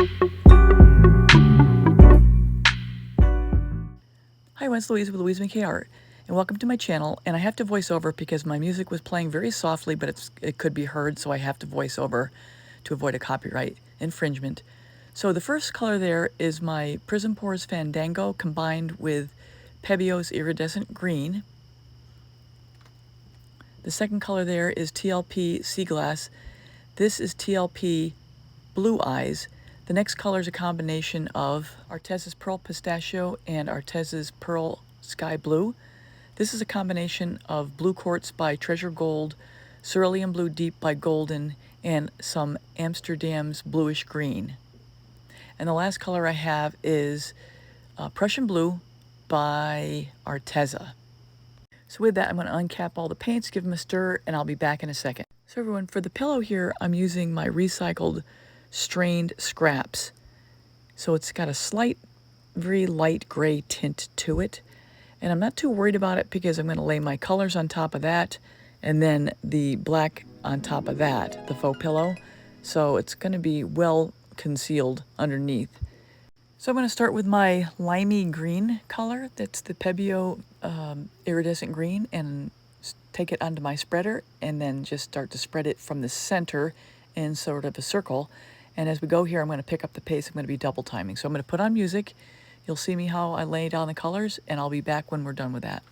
Hi, it's Louise with Louise McKay Art, and welcome to my channel. And I have to voice over because my music was playing very softly, but it could be heard, so I have to voice over to avoid a copyright infringement. So the first color there is my Prizm Pores Fandago combined with Pebeo's Iridescent Green. The second color there is TLP Sea Glass. This is TLP Blue Eyes. The next color is a combination of Arteza's Pearl Pistachio and Arteza's Pearl Sky Blue. This is a combination of Blue Quartz by Treasure Gold, Cerulean Blue Deep by Golden, and some Amsterdam's Bluish Green. And the last color I have is Prussian Blue by Arteza. So with that, I'm going to uncap all the paints, give them a stir, and I'll be back in a second. So everyone, for the pillow here, I'm using my recycled strained scraps. So it's got a slight, very light gray tint to it. And I'm not too worried about it because I'm going to lay my colors on top of that and then the black on top of that, the faux pillow. So it's going to be well concealed underneath. So I'm going to start with my limey green color. That's the Pebeo Iridescent Green, and take it onto my spreader and then just start to spread it from the center in sort of a circle. And as we go here, I'm going to pick up the pace. I'm going to be double timing. So I'm going to put on music. You'll see me how I lay down the colors, and I'll be back when we're done with that.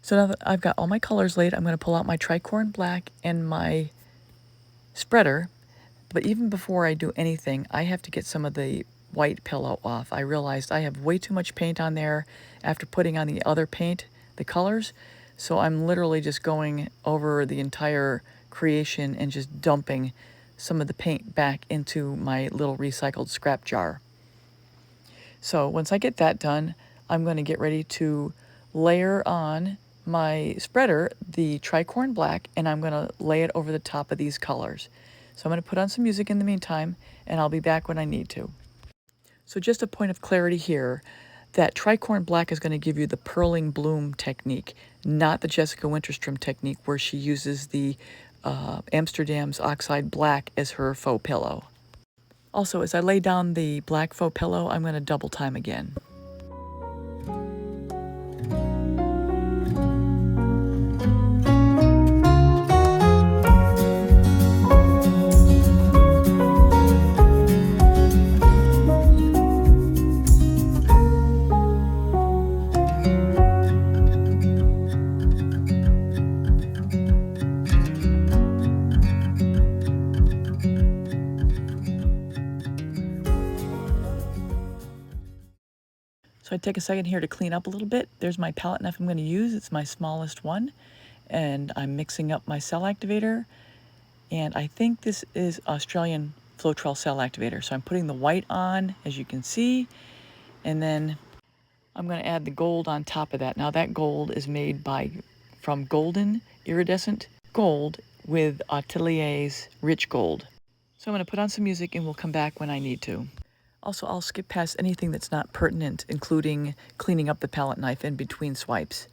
So now that I've got all my colors laid, I'm going to pull out my tricorn black and my spreader. But even before I do anything, I have to get some of the white pillow off. I realized I have way too much paint on there after putting on the other paint, the colors. So I'm literally just going over the entire creation and just dumping some of the paint back into my little recycled scrap jar. So once I get that done, I'm going to get ready to layer on my spreader the tricorn black, and I'm going to lay it over the top of these colors. So I'm going to put on some music in the meantime, and I'll be back when I need to. So just a point of clarity here, that tricorn black is going to give you the purling bloom technique, not the Jessica Winterstrom technique where she uses the Amsterdam's Oxide Black as her faux pillow. Also, as I lay down the black faux pillow, I'm going to double time again. So I take a second here to clean up a little bit. There's my palette knife I'm going to use. It's my smallest one. And I'm mixing up my cell activator. And I think this is Australian Floetrol cell activator. So I'm putting the white on, as you can see. And then I'm going to add the gold on top of that. Now that gold is made from golden iridescent gold with Atelier's rich gold. So I'm going to put on some music and we'll come back when I need to. Also, I'll skip past anything that's not pertinent, including cleaning up the palette knife in between swipes.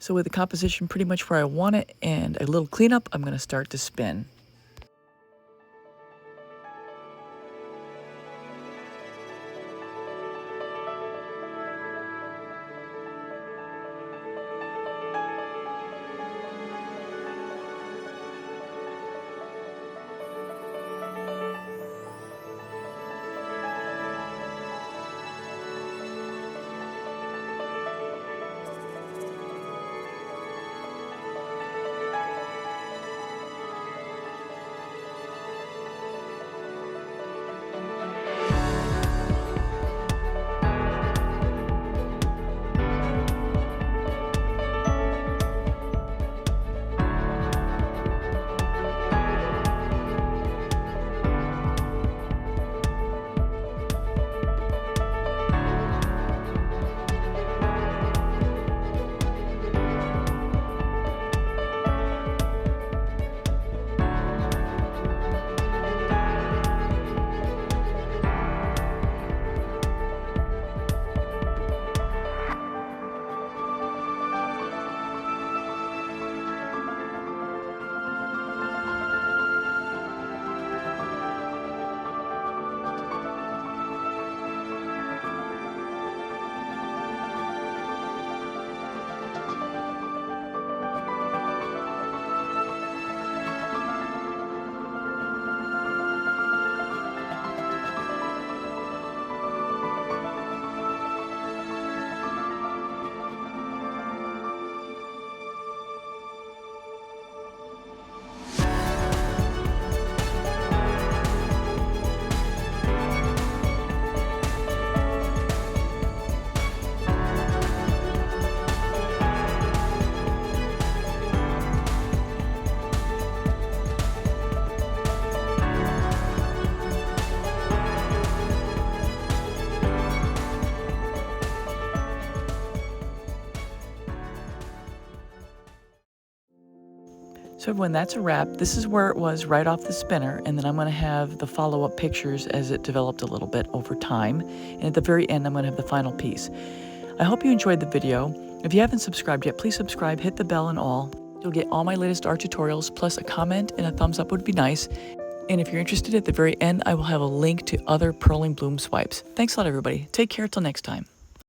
So with the composition pretty much where I want it and a little cleanup, I'm going to start to spin. So everyone, that's a wrap. This is where it was right off the spinner, and then I'm going to have the follow-up pictures as it developed a little bit over time. And at the very end, I'm going to have the final piece. I hope you enjoyed the video. If you haven't subscribed yet, please subscribe, hit the bell and all. You'll get all my latest art tutorials, plus a comment and a thumbs up would be nice. And if you're interested, at the very end, I will have a link to other Purling Bloom swipes. Thanks a lot, everybody. Take care till next time.